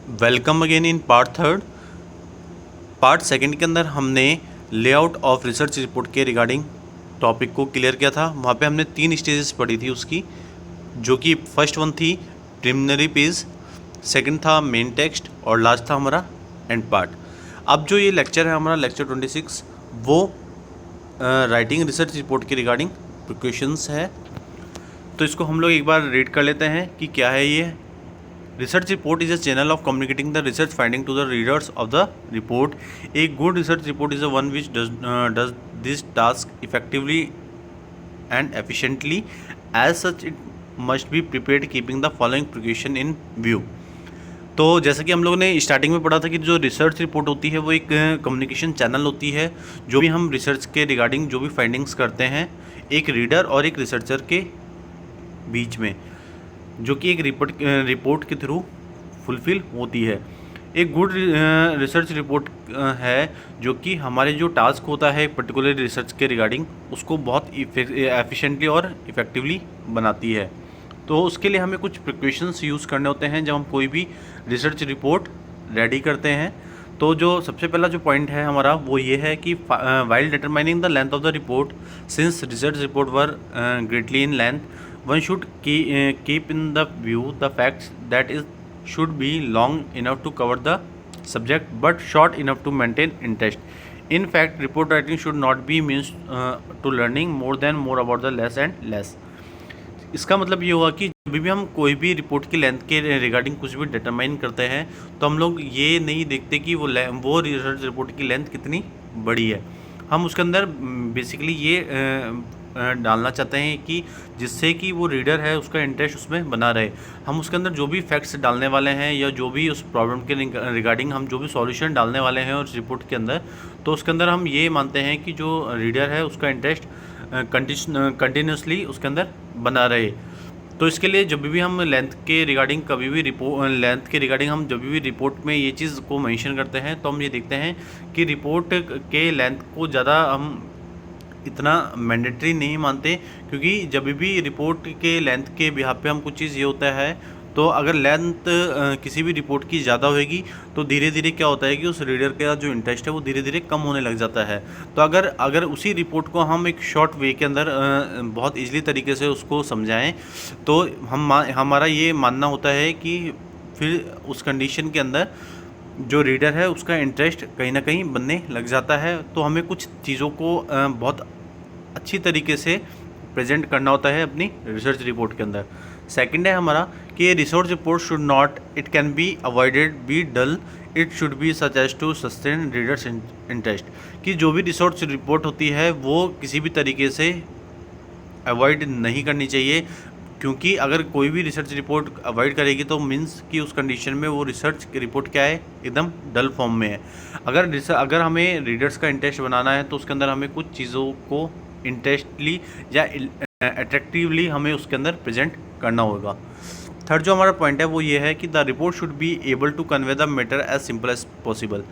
Welcome again in part third. Part second के अंदर हमने लेआउट ऑफ रिसर्च रिपोर्ट के रिगार्डिंग टॉपिक को क्लियर किया था। वहाँ पे हमने 3 स्टेजेस पढ़ी थी उसकी, जो कि फर्स्ट वन थी प्रिलिमिनरी पेज, सेकंड था मेन टेक्स्ट और लास्ट था हमारा एंड पार्ट। अब जो ये लेक्चर है हमारा लेक्चर 26, वो राइटिंग रिसर्च रिपोर्ट के रिगार्डिंग प्रिकॉशंस है। तो इसको हम लोग एक बार रीड कर लेते हैं कि क्या है ये। Research report is a channel of communicating the research finding to the readers of the report. A good research report is the one which does this task effectively and efficiently. As such, it must be prepared keeping the following precaution in view. तो जैसा कि हम लोगों ने starting में पढ़ा था कि जो रिसर्च रिपोर्ट होती है वो एक कम्युनिकेशन चैनल होती है। जो भी हम रिसर्च के रिगार्डिंग जो भी फाइंडिंग्स करते हैं एक रीडर और एक रिसर्चर के बीच में, जो कि एक रिपोर्ट के थ्रू फुलफ़िल होती है। एक गुड रिसर्च रिपोर्ट है जो कि हमारे जो टास्क होता है पर्टिकुलर रिसर्च के रिगार्डिंग उसको बहुत एफिशिएंटली और इफ़ेक्टिवली बनाती है। तो उसके लिए हमें कुछ प्रिकॉशंस यूज़ करने होते हैं जब हम कोई भी रिसर्च रिपोर्ट रेडी करते हैं। तो जो सबसे पहला जो पॉइंट है हमारा वो ये है कि while determining the length of the report, since research report were greatly in length, one should keep in the view the facts that it should be long enough to cover the subject but short enough to maintain interest. In fact, report writing should not be means to learning more about the less and less. इसका मतलब ये हुआ कि जब भी हम कोई भी रिपोर्ट की लेंथ के रिगार्डिंग कुछ भी डिटरमाइन करते हैं तो हम लोग ये नहीं देखते कि वो रिसर्च रिपोर्ट की लेंथ कितनी बड़ी है। हम उसके अंदर बेसिकली ये डालना चाहते हैं कि जिससे कि वो रीडर है उसका इंटरेस्ट उसमें बना रहे। हम उसके अंदर जो भी फैक्ट्स डालने वाले हैं या जो भी उस प्रॉब्लम के रिगार्डिंग हम जो भी सॉल्यूशन डालने वाले हैं उस रिपोर्ट के अंदर, तो उसके अंदर हम ये मानते हैं कि जो रीडर है उसका इंटरेस्ट कंटिन्यूसली उसके अंदर बना रहे। तो इसके लिए जब भी हम लेंथ के रिगार्डिंग हम जब भी रिपोर्ट में ये चीज़ को मेंशन करते हैं तो हम ये देखते हैं कि रिपोर्ट के लेंथ को ज़्यादा हम इतना मैंडेटरी नहीं मानते, क्योंकि जब भी रिपोर्ट के लेंथ के बिहाफ पे हम कुछ चीज़ ये होता है तो अगर लेंथ किसी भी रिपोर्ट की ज़्यादा होएगी तो धीरे धीरे क्या होता है कि उस रीडर का जो इंटरेस्ट है वो धीरे धीरे कम होने लग जाता है। तो अगर उसी रिपोर्ट को हम एक शॉर्ट वे के अंदर बहुत ईजिली तरीके से उसको समझाएं तो हमारा ये मानना होता है कि फिर उस कंडीशन के अंदर जो रीडर है उसका इंटरेस्ट कहीं ना कहीं बनने लग जाता है। तो हमें कुछ चीज़ों को बहुत अच्छी तरीके से प्रेजेंट करना होता है अपनी रिसर्च रिपोर्ट के अंदर। सेकंड है हमारा कि research report should not, it can be avoided be dull, it should be such as to sustain readers interest. कि जो भी रिसर्च रिपोर्ट होती है वो किसी भी तरीके से अवॉइड नहीं करनी चाहिए, क्योंकि अगर कोई भी रिसर्च रिपोर्ट अवॉइड करेगी तो मीन्स कि उस कंडीशन में वो रिसर्च रिपोर्ट क्या है, एकदम डल फॉर्म में है। अगर हमें रीडर्स का इंटरेस्ट बनाना है तो उसके अंदर हमें कुछ चीज़ों को इंटरेस्टली या अट्रैक्टिवली हमें उसके अंदर प्रेजेंट करना होगा। थर्ड जो हमारा पॉइंट है वो ये है कि the report should be able to convey the matter as simple as possible.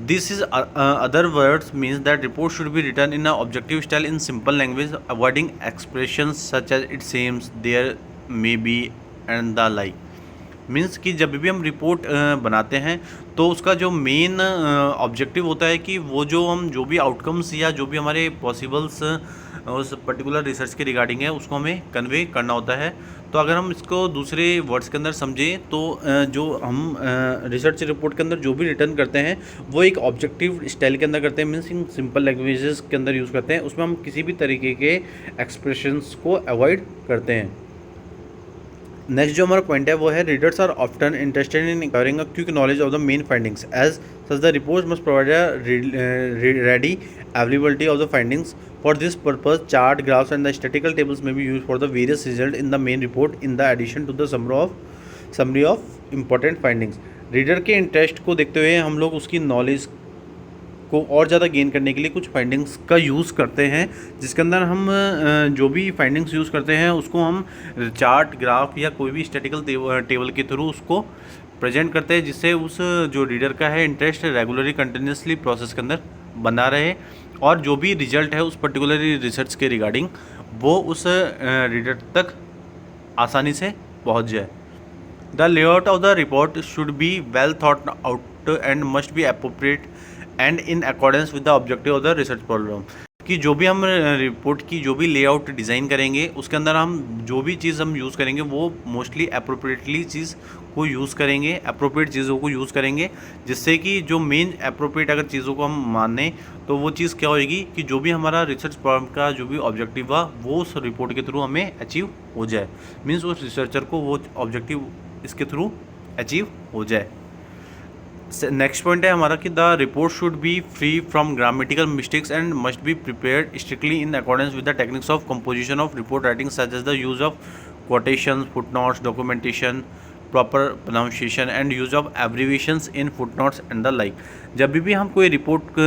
This is other words means that report should be written in an objective style in simple language, avoiding expressions such as it seems, there, may be and the like. Means कि जब भी हम report बनाते हैं तो उसका जो main objective होता है कि वो जो भी आउटकम्स या जो भी हमारे पॉसिबल्स उस पर्टिकुलर रिसर्च के रिगार्डिंग है उसको हमें कन्वे करना होता है। तो अगर हम इसको दूसरे वर्ड्स के अंदर समझें तो जो हम रिसर्च रिपोर्ट के अंदर जो भी रिटर्न करते हैं वो एक ऑब्जेक्टिव स्टाइल के अंदर करते हैं, मीन्स इन सिंपल लैंग्वेजेस के अंदर यूज़ करते हैं। उसमें हम किसी भी तरीके के एक्सप्रेशंस को अवॉइड करते हैं। नेक्स्ट जो हमारा पॉइंट है वो है readers are often interested in acquiring a quick knowledge of the main findings, as such the report must provide a ready availability of the findings. For this purpose, chart, graphs and the statistical tables may be used for the various results in the main report in the addition to the summary of important findings. Reader के interest को देखते हुए हम लोग उसकी knowledge को और ज़्यादा गेन करने के लिए कुछ फाइंडिंग्स का यूज़ करते हैं, जिसके अंदर हम जो भी फाइंडिंग्स यूज़ करते हैं उसको हम चार्ट, ग्राफ या कोई भी स्टैटिकल टेबल के थ्रू उसको प्रेजेंट करते हैं, जिससे उस जो रीडर का है इंटरेस्ट रेगुलरली कंटिन्यूसली प्रोसेस के अंदर बना रहे और जो भी रिजल्ट है उस पर्टिकुलर रिसर्च के रिगार्डिंग वो उस रीडर तक आसानी से पहुंच जाए। The layout of the report should be well thought out and must be appropriate and in accordance with the objective of the research problem. कि जो भी हम रिपोर्ट की जो भी लेआउट डिज़ाइन करेंगे उसके अंदर हम जो भी चीज़ हम यूज़ करेंगे वो मोस्टली अप्रोप्रिएटली चीज़ को यूज़ करेंगे, अप्रोप्रिएट चीज़ों को यूज़ करेंगे, जिससे कि जो मेन अप्रोप्रिएट अगर चीज़ों को हम माने तो वो चीज़ क्या होएगी कि जो भी हमारा रिसर्च प्रॉब्लम का जो भी ऑब्जेक्टिव हुआ वो उस रिपोर्ट के थ्रू हमें अचीव हो जाए, मीन्स उस रिसर्चर को वो ऑब्जेक्टिव इसके थ्रू अचीव हो जाए। नेक्स्ट पॉइंट है हमारा कि the report should be free from grammatical mistakes and must be prepared strictly in accordance with the techniques of composition of report writing such as the use of quotations, footnotes, documentation, proper pronunciation and use of abbreviations in footnotes and the like। जब भी हम कोई report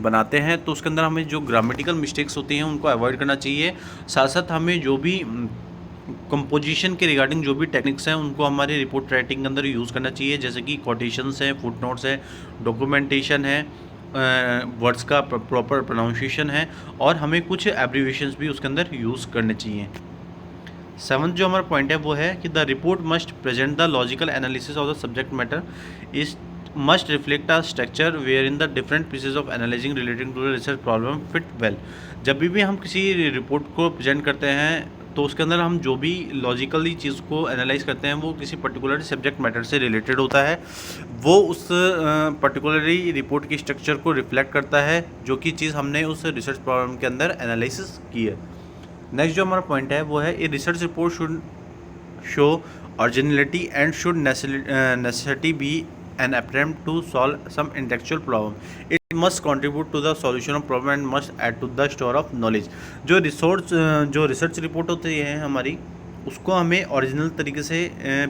बनाते हैं तो उसके अंदर हमें जो ग्रामेटिकल मिस्टेक्स होती हैं उनको अवॉइड करना चाहिए, साथ साथ हमें जो भी कंपोजिशन के रिगार्डिंग जो भी टेक्निक्स हैं उनको हमारे रिपोर्ट राइटिंग के अंदर यूज़ करना चाहिए, जैसे कि कोटेशंस हैं, फुटनोट्स हैं, डॉक्यूमेंटेशन है, वर्ड्स का प्रॉपर प्रोनाउंसिएशन है और हमें कुछ एब्रीविएशंस भी उसके अंदर यूज़ करने चाहिए। सेवंथ जो हमारा पॉइंट है वो है कि the report must present the logical analysis of the subject matter is must reflect a structure wherein the different pieces of analysing relating to the research problem fit well. जब भी हम किसी report को present करते हैं तो उसके अंदर हम जो भी लॉजिकली चीज़ को एनालाइज करते हैं वो किसी पर्टिकुलर सब्जेक्ट मैटर से रिलेटेड होता है, वो उस पर्टिकुलरली रिपोर्ट की स्ट्रक्चर को रिफ्लेक्ट करता है जो कि चीज़ हमने उस रिसर्च प्रॉब्लम के अंदर एनालिसिस की है। नेक्स्ट जो हमारा पॉइंट है वो है a research report should show originality and should necessity be an attempt to solve some intellectual problem. It must contribute to the solution of problem and must add to the store of knowledge. जो research report होती है हमारी उसको हमें original तरीके से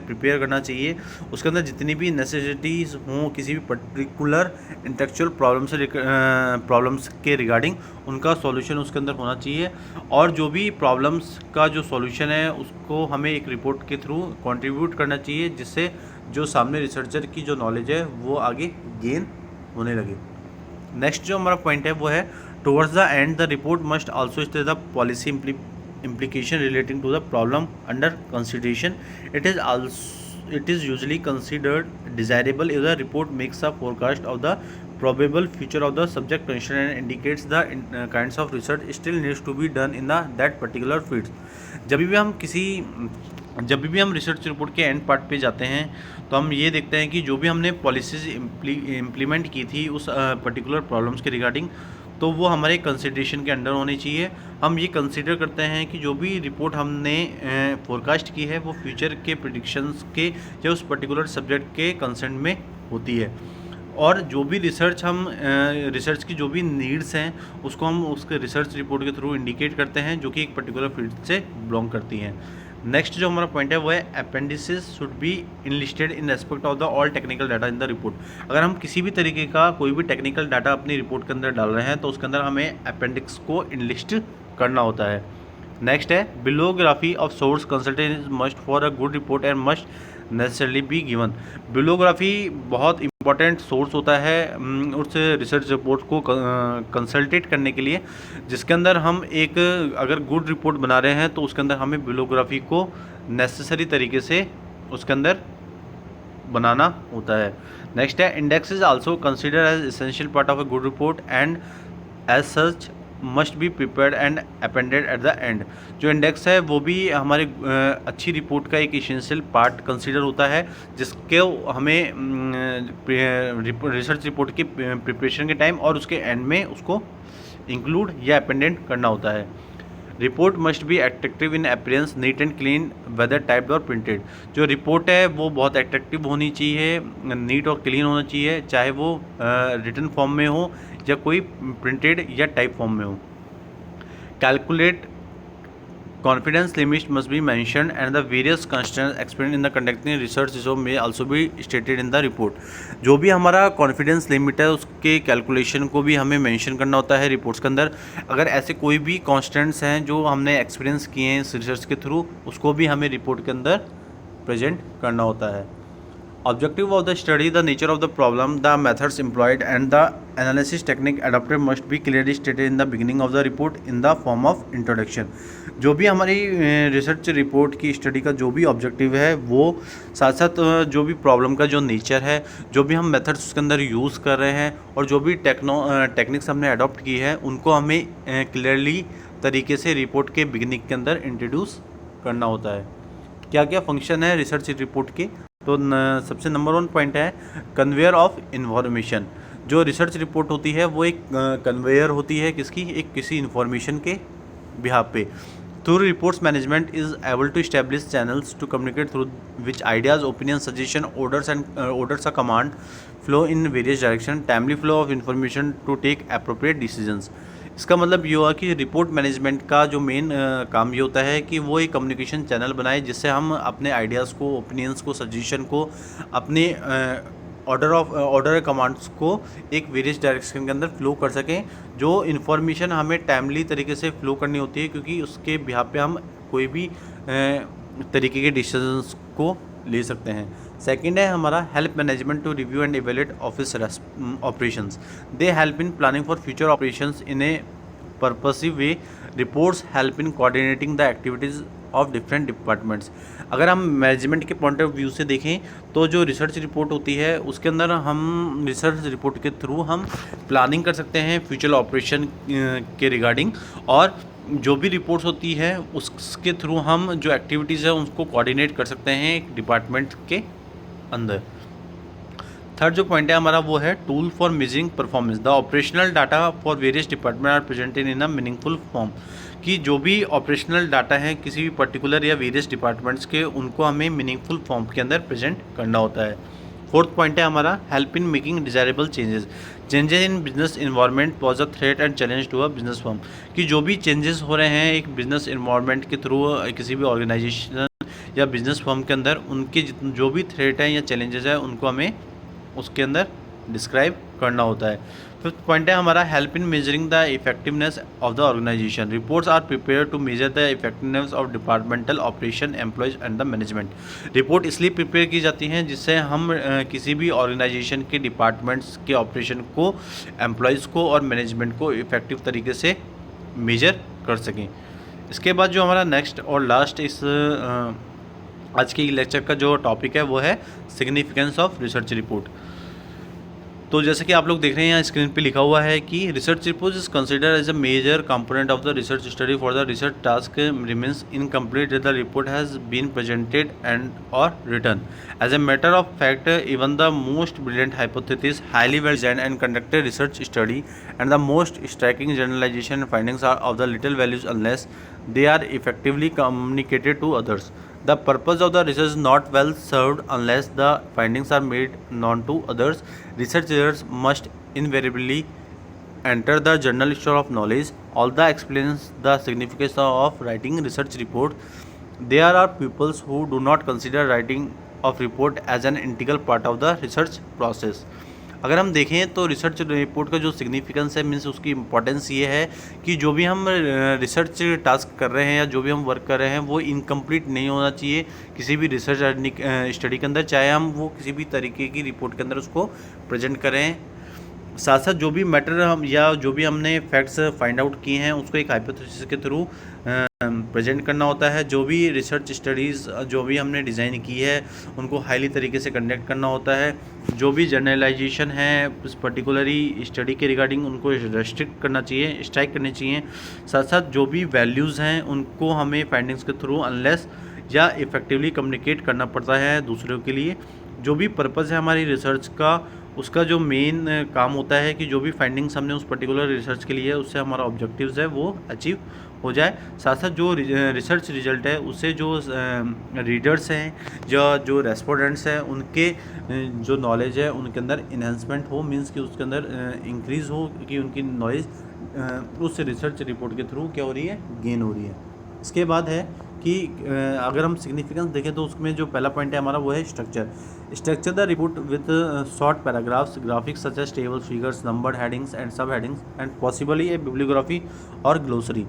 prepare करना चाहिए, उसके अंदर जितनी भी नेसेसिटीज़ हों किसी भी पर्टिकुलर इंटेलेक्चुअल प्रॉब्लम्स के रिगार्डिंग उनका सॉल्यूशन उसके अंदर होना चाहिए, और जो भी प्रॉब्लम्स का जो सॉल्यूशन है उसको हमें एक रिपोर्ट के थ्रू कंट्रीब्यूट करना चाहिए, जिससे जो सामने रिसर्चर की जो नॉलेज है वो आगे गेन होने लगे। नेक्स्ट जो हमारा पॉइंट है वो है towards the end the report must also state the policy implication relating to the problem under consideration. It is usually considered desirable if the report makes a forecast of the probable future of the subject concerned and indicates the kinds of research still needs to be done in that particular field। जब भी हम research report के and part पे जाते हैं तो हम ये देखते हैं कि जो भी हमने पॉलिसीज इम्प्लीमेंट की थी उस पर्टिकुलर प्रॉब्लम्स के रिगार्डिंग, तो वो हमारे कंसिडरेशन के अंडर होनी चाहिए। हम ये कंसीडर करते हैं कि जो भी रिपोर्ट हमने फोरकास्ट की है वो फ्यूचर के प्रेडिक्शंस के या उस पर्टिकुलर सब्जेक्ट के कंसर्न में होती है, और जो भी रिसर्च की जो भी नीड्स हैं उसको हम उसके रिसर्च रिपोर्ट के थ्रू इंडिकेट करते हैं जो कि एक पर्टिकुलर फील्ड से बिलोंग करती हैं। नेक्स्ट जो हमारा पॉइंट है वो है appendices should be enlisted in respect of the all technical data in the report. अगर हम किसी भी तरीके का कोई भी टेक्निकल डाटा अपनी रिपोर्ट के अंदर डाल रहे हैं तो उसके अंदर हमें अपेंडिक्स को इनलिस्ट करना होता है। नेक्स्ट है bibliography of source consultant is must for a good report and must necessarily be given. Bibliography बहुत इंपॉर्टेंट सोर्स होता है उस रिसर्च रिपोर्ट को कंसल्टेट करने के लिए, जिसके अंदर हम एक अगर गुड रिपोर्ट बना रहे हैं तो उसके अंदर हमें बिलोग्राफी को नेसेसरी तरीके से उसके अंदर बनाना होता है। नेक्स्ट है index is also consider as essential part of a good report and as such must be prepared and appended at the end. जो इंडेक्स है वो भी हमारे अच्छी रिपोर्ट का एक इसेंशियल पार्ट कंसीडर होता है, जिसके हमें रिसर्च रिपोर्ट की प्रिपरेशन के टाइम और उसके एंड में उसको इंक्लूड या अपेंडेंट करना होता है। Report must be attractive in appearance, neat and clean whether typed और प्रिंटेड। जो रिपोर्ट है वो बहुत एट्रैक्टिव होनी चाहिए, नीट और क्लीन होना चाहिए, चाहे वो रिटन फॉर्म में हो या कोई प्रिंटेड या टाइप फॉर्म में हो। Calculate confidence limit must be mention and the various constraints explained in the conducting research में also be stated in the report. जो भी हमारा कॉन्फिडेंस लिमिट है उसके कैलकुलेशन को भी हमें मेंशन करना होता है रिपोर्ट्स के अंदर। अगर ऐसे कोई भी कॉन्स्टेंट्स हैं जो हमने एक्सपीरियंस किए हैं इस रिसर्च के थ्रू उसको भी हमें रिपोर्ट के अंदर प्रेजेंट करना होता है। Objective of the study, the nature of the problem, the methods employed and the analysis technique adopted must be clearly stated in the beginning of the report in the form of introduction. जो भी हमारी research report की study का जो भी objective है वो साथ साथ जो भी प्रॉब्लम का जो नेचर है, जो भी हम मेथड्स उसके अंदर यूज़ कर रहे हैं और जो भी टेक्निक्स हमने अडॉप्ट की है उनको हमें क्लियरली तरीके से रिपोर्ट के बिगिनिंग के अंदर इंट्रोड्यूस करना होता है। क्या क्या फंक्शन है रिसर्च रिपोर्ट के, तो सबसे नंबर 1 पॉइंट है कन्वेयर ऑफ इन्फॉर्मेशन। जो रिसर्च रिपोर्ट होती है वो एक कन्वेयर होती है किसकी, एक किसी इन्फॉर्मेशन के बिहाफ पे। Through reports management is able to establish channels to communicate through which ideas opinion suggestion orders a command flow in various direction, timely flow of information to take appropriate decisions. इसका मतलब ये हुआ कि report management का जो main काम ये होता है कि वो एक कम्युनिकेशन चैनल बनाए जिससे हम अपने आइडियाज़ को, ओपिनियंस को, सजेशन को, अपने ऑर्डर कमांड्स को एक वेरियस डायरेक्शन के अंदर फ्लो कर सकें। जो इन्फॉर्मेशन हमें टाइमली तरीके से फ्लो करनी होती है क्योंकि उसके बिहाफ पे हम कोई भी तरीके के डिसीजंस को ले सकते हैं। सेकेंड है हमारा help management to review and evaluate office operations. They help in planning for future operations in a purposive way. Reports help in coordinating the activities of different departments. अगर हम मैनेजमेंट के point of view से देखें तो जो research report होती है उसके अंदर हम रिसर्च रिपोर्ट के थ्रू हम प्लानिंग कर सकते हैं फ्यूचर ऑपरेशन के रिगार्डिंग, और जो भी रिपोर्ट्स होती है उसके थ्रू हम जो एक्टिविटीज़ है उसको कोऑर्डिनेट कर सकते हैं एक डिपार्टमेंट के अंदर। थर्ड जो पॉइंट है हमारा वो है tool for measuring performance. The operational data for various department are presented in a meaningful form. कि जो भी ऑपरेशनल डाटा है किसी भी पर्टिकुलर या वेरियस डिपार्टमेंट्स के, उनको हमें मीनिंगफुल फॉर्म के अंदर प्रेजेंट करना होता है। फोर्थ पॉइंट है हमारा help in making desirable changes. Changes in business environment pose a threat and challenge to a business firm. कि जो भी चेंजेस हो रहे हैं एक बिजनेस इन्वायरमेंट के थ्रू किसी भी ऑर्गेनाइजेशन या बिजनेस फर्म के अंदर, उनके जो भी थ्रेट हैं या चैलेंजेस हैं उनको हमें उसके अंदर डिस्क्राइब करना होता है। फिफ्थ पॉइंट है हमारा help in measuring the effectiveness of the organisation. Reports are prepare to measure the effectiveness of departmental operation employees and the management. Report इसलिए प्रिपेयर की जाती हैं जिससे हम किसी भी ऑर्गेनाइजेशन के डिपार्टमेंट्स के ऑपरेशन को, एम्प्लॉयज़ को और मैनेजमेंट को इफेक्टिव तरीके से मेजर कर सकें। इसके बाद जो हमारा नेक्स्ट और लास्ट इस आज के लेक्चर का जो टॉपिक है वो है सिग्निफिकेंस ऑफ रिसर्च रिपोर्ट। तो जैसे कि आप लोग देख रहे हैं यहाँ स्क्रीन पे लिखा हुआ है कि research report is consider as a major component of the research study for the research task remains incomplete the report has been presented and और return. As a matter of fact even the most brilliant hypothesis, highly well designed and conducted research study and the most striking generalization findings are of the little values unless they are effectively communicated to others. The purpose of the research is not well served unless the findings are made known to others. Researchers must invariably enter the journal store of knowledge. Although explains the significance of writing research report, there are people who do not consider writing of report as an integral part of the research process. अगर हम देखें तो research report का जो significance है, means उसकी importance ये है कि जो भी हम रिसर्च टास्क कर रहे हैं या जो भी हम वर्क कर रहे हैं वो इनकम्प्लीट नहीं होना चाहिए किसी भी रिसर्च स्टडी के अंदर, चाहे हम वो किसी भी तरीके की रिपोर्ट के अंदर उसको प्रेजेंट करें। साथ साथ जो भी मैटर हम या जो भी हमने फैक्ट्स फाइंड आउट किए हैं उसको एक हाइपोथेसिस के थ्रू प्रेजेंट करना होता है। जो भी रिसर्च स्टडीज़ जो भी हमने डिज़ाइन की है उनको हाईली तरीके से कंडक्ट करना होता है। जो भी जर्नलाइजेशन है उस पर्टिकुलरली स्टडी के रिगार्डिंग उनको रेस्ट्रिक्ट करना चाहिए, स्ट्राइक करने चाहिए। साथ साथ जो भी वैल्यूज़ हैं उनको हमें फाइंडिंग्स के थ्रू अनलेस या इफ़ेक्टिवली कम्युनिकेट करना पड़ता है दूसरों के लिए। जो भी पर्पज़ है हमारी रिसर्च का, उसका जो मेन काम होता है कि जो भी फाइंडिंग्स हमने उस पर्टिकुलर रिसर्च के लिए है उससे हमारा ऑब्जेक्टिव्स है वो अचीव हो जाए। साथ साथ जो रिसर्च रिजल्ट है उससे जो रीडर्स हैं या जो रेस्पोंडेंट्स हैं उनके जो नॉलेज है उनके अंदर इन्हेंसमेंट हो, मींस कि उसके अंदर इंक्रीज़ हो कि उनकी नॉलेज उस रिसर्च रिपोर्ट के थ्रू क्या हो रही है, गेन हो रही है। इसके बाद है कि अगर हम सिग्निफिकेंस देखें तो उसमें जो पहला पॉइंट है हमारा वो है structure the report with short paragraphs, graphics such as tables, figures, numbered headings and sub headings and possibly a bibliography और glossary.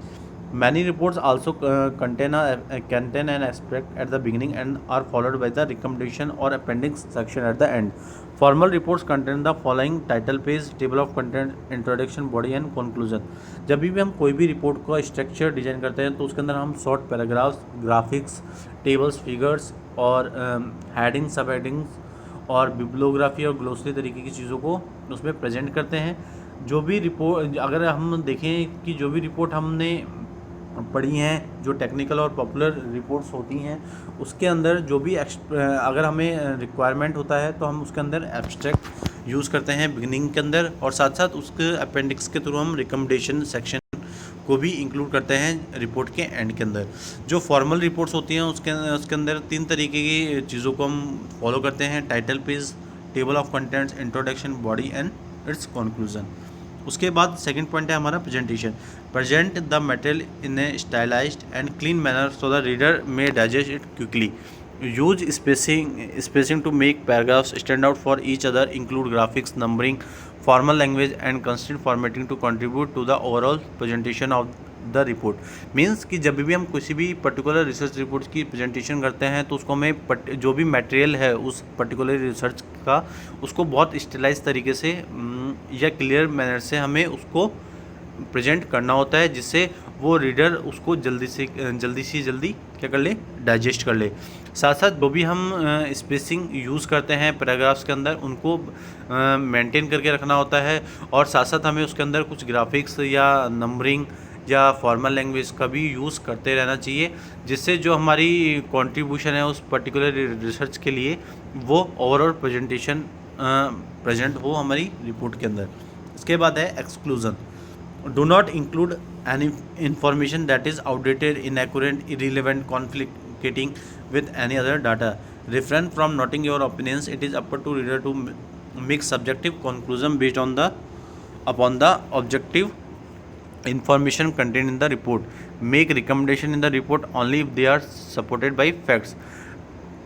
Many reports also contain an aspect at the beginning and are followed by the recommendation or appendix section at the end. Formal reports contain the following: title page, table of content, introduction, body and conclusion. जब भी हम कोई भी report का structure design करते हैं तो उसके अंदर हम short paragraphs, graphics, tables, figures और हेडिंग, सब हेडिंग्स और बिब्लियोग्राफी और ग्लोसरी तरीके की चीज़ों को उसमें प्रेजेंट करते हैं। जो भी रिपोर्ट, अगर हम देखें कि जो भी रिपोर्ट हमने पढ़ी हैं, जो टेक्निकल और पॉपुलर रिपोर्ट्स होती हैं, उसके अंदर जो भी अगर हमें रिक्वायरमेंट होता है तो हम उसके अंदर एब्स्ट्रैक्ट यूज़ करते हैं बिगिनिंग के अंदर, और साथ साथ उसके अपेंडिक्स के थ्रू हम रिकमेंडेशन सेक्शन को भी इंक्लूड करते हैं रिपोर्ट के एंड के अंदर। जो फॉर्मल रिपोर्ट्स होती हैं उसके अंदर 3 तरीके की चीज़ों को हम फॉलो करते हैं: title page, table of contents, introduction, body and its conclusion. उसके बाद सेकंड पॉइंट है हमारा presentation. Present the material in a stylised and clean manner so the reader may digest it quickly. Use spacing to make paragraphs stand out for each other, include graphics, numbering, formal language and constant formatting to contribute to the overall presentation of the report. Means कि जब भी हम किसी भी particular research report की presentation करते हैं तो उसको हमें जो भी मटेरियल है उस पर्टिकुलर रिसर्च का, उसको बहुत स्टाइलाइज तरीके से या क्लियर मैनर से हमें उसको प्रेजेंट करना होता है, जिससे वो रीडर उसको जल्दी से जल्दी क्या कर ले, डाइजेस्ट कर ले। साथ साथ जो भी हम स्पेसिंग यूज़ करते हैं पैराग्राफ्स के अंदर, उनको मेंटेन करके रखना होता है, और साथ साथ हमें उसके अंदर कुछ ग्राफिक्स या नंबरिंग या फॉर्मल लैंग्वेज का भी यूज़ करते रहना चाहिए, जिससे जो हमारी कंट्रीब्यूशन है उस पर्टिकुलर रिसर्च के लिए वो ओवरऑल प्रेजेंटेशन प्रेजेंट हो हमारी रिपोर्ट के अंदर। इसके बाद है exclusion. Do not include any information that is outdated, inaccurate, irrelevant, conflicting with any other data. Refrain from noting your opinions. It is up to reader to make subjective conclusion based on upon the objective information contained in the report. Make recommendation in the report only if they are supported by facts.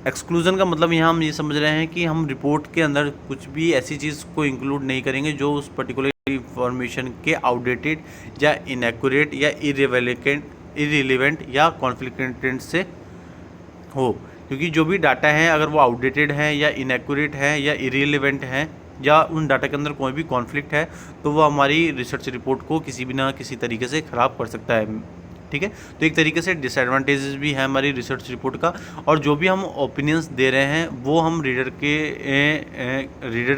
Exclusion का मतलब यहाँ हम ये समझ रहे हैं कि हम रिपोर्ट के अंदर कुछ भी ऐसी चीज़ को इंक्लूड नहीं करेंगे जो उस पर्टिकुलर इंफॉर्मेशन के आउटडेटेड या इनएक्यूरेट या इररिलेवेंट या कॉन्फ्लिक्टेंट से हो, क्योंकि जो भी डाटा है अगर वो आउटडेटेड है या इनएक्यूरेट है या इररिलेवेंट है या उन डाटा के अंदर कोई भी कॉन्फ्लिक्ट है तो वो हमारी रिसर्च रिपोर्ट को किसी भी ना किसी तरीके से ख़राब कर सकता है। ठीक है, तो एक तरीके से डिसएडवांटेजेस भी है हमारी रिसर्च रिपोर्ट का, और जो भी हम ओपिनियंस दे रहे हैं वो हम रीडर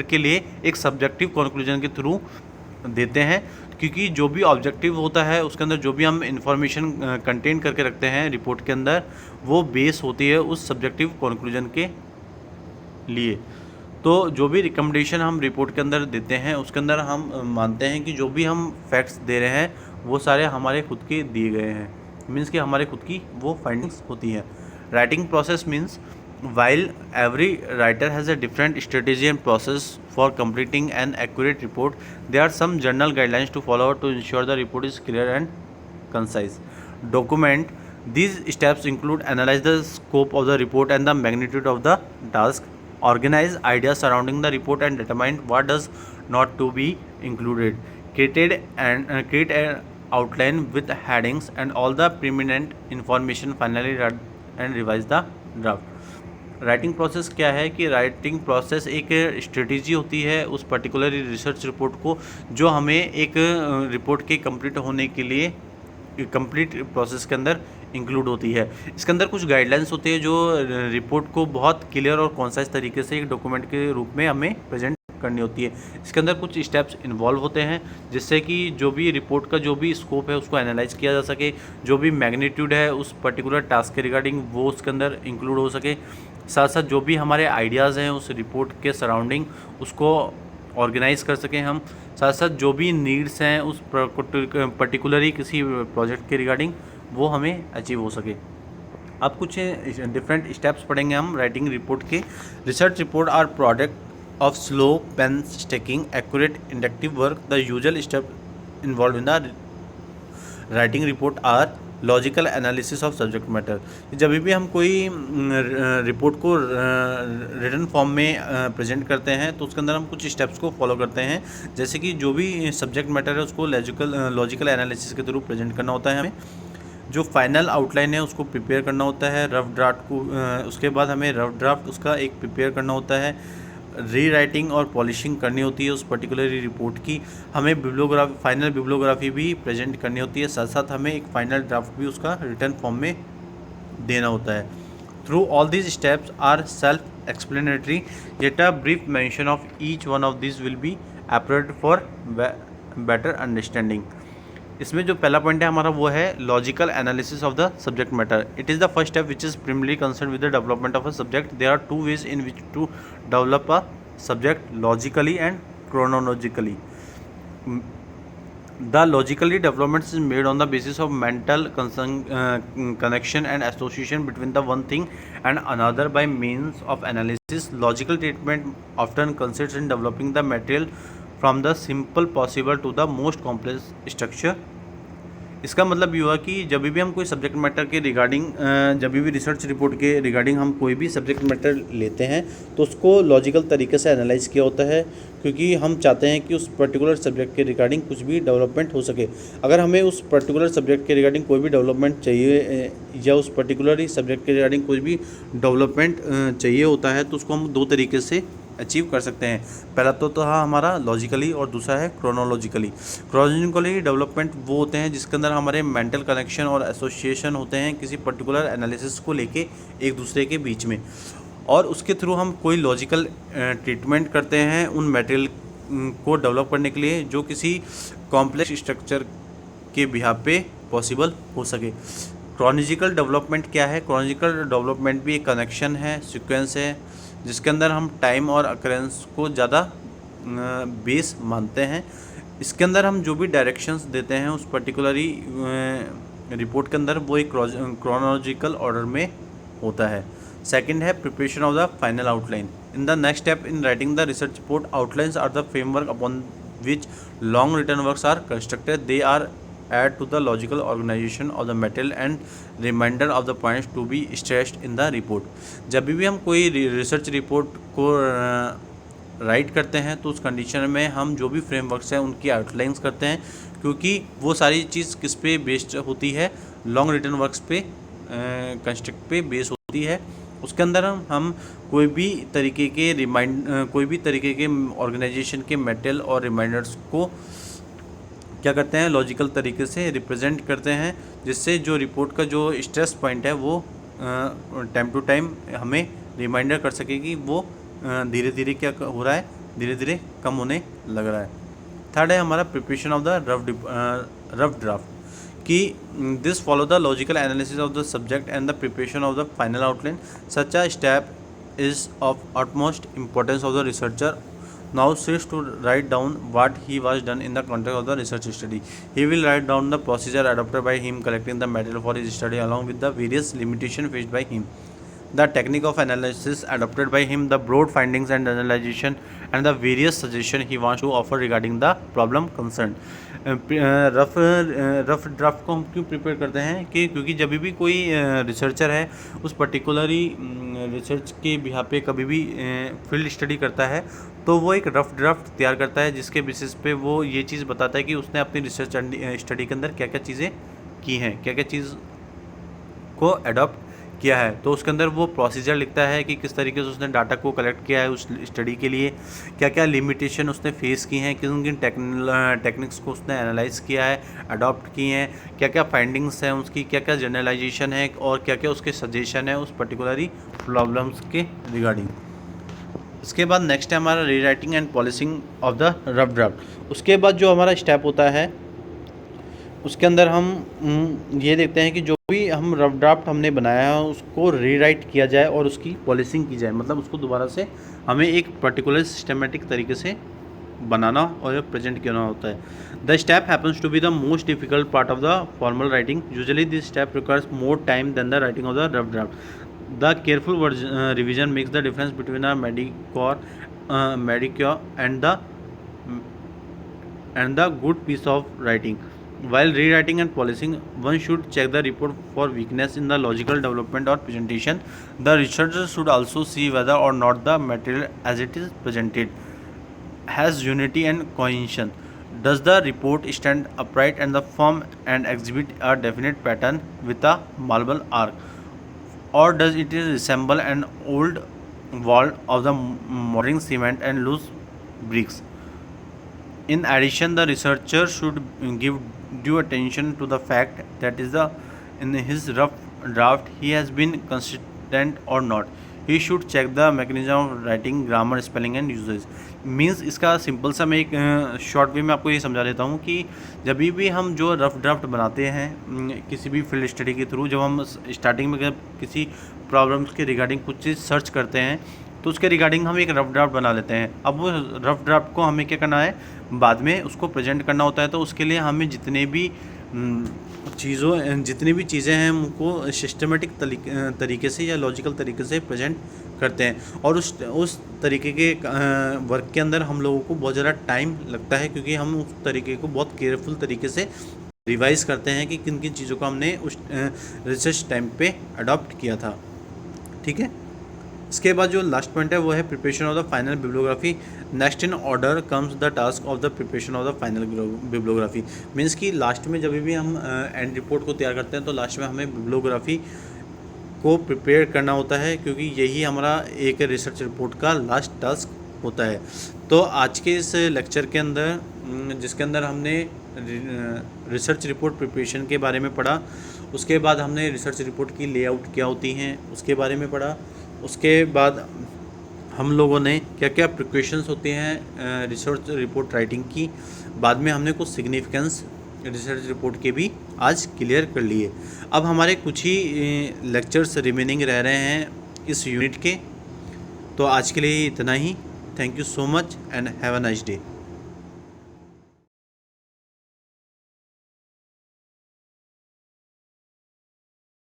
के लिए एक सब्जेक्टिव कंक्लूजन के थ्रू देते हैं, क्योंकि जो भी ऑब्जेक्टिव होता है उसके अंदर जो भी हम इंफॉर्मेशन कंटेन करके रखते हैं रिपोर्ट के अंदर, वो बेस होती है उस सब्जेक्टिव कंक्लूजन के लिए। तो जो भी रिकमेंडेशन हम रिपोर्ट के अंदर देते हैं उसके अंदर हम मानते हैं कि जो भी हम फैक्ट्स दे रहे हैं वो सारे हमारे खुद के दिए गए हैं, मीन्स कि हमारे खुद की वो फाइंडिंग्स होती हैं। Writing process means while every writer has a different strategy and process for completing an accurate report, there are some general guidelines to follow to ensure the report is clear and concise. Document. These steps include analyze the scope of the report and the magnitude of the task, organize ideas surrounding the report and determine what does not to be included, create an outline with headings and all the pertinent information, finally read and revise the draft. Writing process क्या है कि writing process एक strategy होती है उस particular research report को, जो हमें एक रिपोर्ट के कंप्लीट होने के लिए कंप्लीट प्रोसेस के अंदर इंक्लूड होती है। इसके अंदर कुछ गाइडलाइंस होती है जो रिपोर्ट को बहुत क्लियर और कॉन्साइज तरीके से एक डॉक्यूमेंट के रूप में हमें प्रेजेंट करनी होती है। इसके अंदर कुछ स्टेप्स इन्वॉल्व होते हैं जिससे कि जो भी रिपोर्ट का जो भी स्कोप है उसको एनालाइज किया जा सके, जो भी मैग्नीट्यूड है उस पर्टिकुलर टास्क के रिगार्डिंग वो उसके अंदर इंक्लूड हो सके, साथ साथ जो भी हमारे आइडियाज़ हैं उस रिपोर्ट के सराउंडिंग उसको ऑर्गेनाइज कर सकें हम, साथ साथ जो भी नीड्स हैं उस पर्टिकुलरली किसी प्रोजेक्ट के रिगार्डिंग वो हमें अचीव हो सके। अब कुछ डिफरेंट स्टेप्स पढ़ेंगे हम राइटिंग रिपोर्ट के। Research report are product of slow, painstaking, accurate, inductive work. The usual steps involved in the writing report are logical analysis of subject matter. जब भी हम कोई रिपोर्ट को रिटन फॉर्म में present करते हैं तो उसके अंदर हम कुछ स्टेप्स को फॉलो करते हैं, जैसे कि जो भी सब्जेक्ट मैटर है उसको लॉजिकल एनालिसिस के थ्रू प्रेजेंट करना होता है हमें। जो फाइनल आउटलाइन है उसको प्रिपेयर करना होता है रफ ड्राफ्ट को। उसके बाद हमें रफ ड्राफ्ट उसका एक प्रिपेयर करना होता है, री राइटिंग और पॉलिशिंग करनी होती है उस पर्टिकुलर रिपोर्ट की। हमें बिब्लियोग्राफी, फाइनल बिब्लियोग्राफी भी प्रेजेंट करनी होती है, साथ साथ हमें एक फाइनल ड्राफ्ट भी उसका रिटर्न फॉर्म में देना होता है। Through all these steps are self explanatory, yet a brief mention of each one of this will be appropriate for better understanding. इसमें जो पहला पॉइंट है हमारा वो है logical analysis of the subject matter. It is the first step which is primarily concerned with the development of a subject. There are two ways in which to develop a subject, logically and chronologically. The logically development is made on the basis of mental connection and association between the one thing and another by means of analysis. Logical treatment often consists in developing the material from the simple possible to the most complex structure. इसका मतलब ये हुआ कि जब भी हम कोई subject matter के रिगार्डिंग, जब भी रिसर्च रिपोर्ट के रिगार्डिंग हम कोई भी सब्जेक्ट मैटर लेते हैं तो उसको लॉजिकल तरीके से एनालाइज किया होता है, क्योंकि हम चाहते हैं कि उस पर्टिकुलर सब्जेक्ट के रिगार्डिंग कुछ भी डेवलपमेंट हो सके। अगर हमें उस पर्टिकुलर सब्जेक्ट के रिगार्डिंग कोई भी डेवलपमेंट चाहिए या उस पर्टिकुलर ही सब्जेक्ट के रिगार्डिंग कोई भी डेवलपमेंट चाहिए होता है तो उसको हम दो तरीके से अचीव कर सकते हैं। पहला तो था हमारा लॉजिकली और दूसरा है क्रोनोलॉजिकली। क्रोनोलॉजिकली डेवलपमेंट वो होते हैं जिसके अंदर हमारे मेंटल कनेक्शन और एसोसिएशन होते हैं किसी पर्टिकुलर एनालिसिस को लेके एक दूसरे के बीच में, और उसके थ्रू हम कोई लॉजिकल ट्रीटमेंट करते हैं उन मटेरियल को डेवलप करने के लिए जो किसी कॉम्प्लेक्स स्ट्रक्चर के बिहाफ पे पॉसिबल हो सके। क्रोनोलॉजिकल डेवलपमेंट क्या है? क्रोनोलॉजिकल डेवलपमेंट भी एक कनेक्शन है, सीक्वेंस है, जिसके अंदर हम टाइम और अकरेंस को ज़्यादा बेस मानते हैं। इसके अंदर हम जो भी डायरेक्शंस देते हैं उस पर्टिकुलरी रिपोर्ट के अंदर वो एक क्रोनोलॉजिकल ऑर्डर में होता है। सेकंड है preparation of the final outline. In the next step in writing the research report, outlines are the framework upon which long written works are constructed. They are add to the logical organization of the material and reminder of the points to be stressed in the report. जब भी हम कोई research report को right करते हैं तो उस condition में हम जो भी फ्रेमवर्क्स हैं उनकी आउटलाइंस करते हैं, क्योंकि वो सारी चीज़ किस पे बेस्ड होती है? लॉन्ग रिटर्न वर्क्स पे, कंस्ट्रक्ट पे बेस होती है। उसके अंदर हम कोई भी तरीके के ऑर्गेनाइजेशन के मटेरियल और रिमाइंडर्स को क्या करते हैं? लॉजिकल तरीके से रिप्रेजेंट करते हैं, जिससे जो रिपोर्ट का जो स्ट्रेस पॉइंट है वो टाइम टू टाइम हमें रिमाइंडर कर सके कि वो धीरे धीरे क्या हो रहा है, धीरे धीरे कम होने लग रहा है। थर्ड है हमारा preparation of the rough draft कि this follow the logical analysis of the subject and the preparation of the final outline. Such a step is of utmost importance of the researcher now sits to write down what he was done in the context of the research study. He will write down the procedure adopted by him, collecting the material for his study along with the various limitations faced by him, the technique of analysis adopted by him, the broad findings and analyzation, and the various suggestions he wants to offer regarding the problem concerned. Rough draft को हम क्यों prepare करते हैं कि क्योंकि जब भी कोई रिसर्चर है उस पर्टिकुलरली रिसर्च के बिहाफ पे कभी भी फील्ड स्टडी करता है तो वो एक रफ ड्राफ्ट तैयार करता है, जिसके बेसिस पे वो ये चीज़ बताता है कि उसने अपनी रिसर्च स्टडी के अंदर क्या क्या चीज़ें की हैं, क्या क्या चीज़ को एडॉप्ट किया है। तो उसके अंदर वो प्रोसीजर लिखता है कि किस तरीके से उसने डाटा को कलेक्ट किया है उस स्टडी के लिए, क्या क्या लिमिटेशन उसने फेस की हैं, किन किन टेक्निक्स को उसने एनालाइज किया है, अडॉप्ट किए हैं, क्या क्या फाइंडिंग्स हैं उसकी, क्या क्या जनरलाइजेशन है और क्या क्या उसके सजेशन है उस पर्टिकुलरी प्रॉब्लम्स के रिगार्डिंग। इसके बाद नेक्स्ट है हमारा री writing and polishing of the rough draft. उसके बाद जो हमारा स्टेप होता है उसके अंदर हम ये देखते हैं कि जो भी हम रफ ड्राफ्ट हमने बनाया है उसको रीराइट किया जाए और उसकी पॉलिशिंग की जाए, मतलब उसको दोबारा से हमें एक पर्टिकुलर सिस्टमेटिक तरीके से बनाना और प्रेजेंट करना होता है। The step happens to be the most difficult part of the formal writing. Usually this step requires more time than the writing of the rough draft. The careful revision makes the difference between a mediocre and the good piece of writing. While rewriting and polishing, one should check the report for weakness in the logical development or presentation. The researcher should also see whether or not the material as it is presented has unity and cohesion. Does the report stand upright and the firm and exhibit a definite pattern with a marble arc, or does it resemble an old wall of the modern cement and loose bricks? In addition, the researcher should give due attention to the fact that in his rough draft he has been consistent or not. He should check the mechanism of writing, grammar, spelling and uses. Means इसका simple सा मैं एक short way में आपको ये समझा देता हूँ कि जब भी हम जो रफ ड्राफ्ट बनाते हैं किसी भी फील्ड स्टडी के थ्रू, जब हम स्टार्टिंग में किसी प्रॉब्लम्स के रिगार्डिंग कुछ चीज़ सर्च करते हैं तो उसके रिगार्डिंग हम एक रफ ड्राफ्ट बना लेते हैं। अब वो रफ ड्राफ्ट को हमें क्या करना है, बाद में उसको प्रेजेंट करना होता है। तो उसके लिए हमें जितनी भी चीज़ें हैं उनको सिस्टमेटिक तरीके से या लॉजिकल तरीके से प्रेजेंट करते हैं, और उस तरीके के वर्क के अंदर हम लोगों को बहुत ज़्यादा टाइम लगता है, क्योंकि हम उस तरीके को बहुत केयरफुल तरीके से रिवाइज़ करते हैं कि किन किन चीज़ों को हमने उस रिसर्च टाइम पे अडॉप्ट किया था। ठीक है, इसके बाद जो लास्ट पॉइंट है वो है preparation of the final bibliography. Next in order comes the task of the preparation of the final bibliography. Means कि लास्ट में जब भी हम एंड रिपोर्ट को तैयार करते हैं तो लास्ट में हमें बिब्लियोग्राफी को प्रिपेयर करना होता है, क्योंकि यही हमारा एक रिसर्च रिपोर्ट का लास्ट टास्क होता है। तो आज के इस लेक्चर के अंदर जिसके अंदर हमने रिसर्च रिपोर्ट प्रिपरेशन के बारे में पढ़ा, उसके बाद हमने रिसर्च रिपोर्ट की लेआउट क्या होती हैं उसके बारे में पढ़ा, उसके बाद हम लोगों ने क्या क्या प्रिकॉशंस होते हैं रिसर्च रिपोर्ट राइटिंग की, बाद में हमने कुछ सिग्निफिकेंस रिसर्च रिपोर्ट के भी आज क्लियर कर लिए। अब हमारे कुछ ही लेक्चर्स रिमेनिंग रह रहे हैं इस यूनिट के, तो आज के लिए इतना ही। Thank you so much and have a nice day.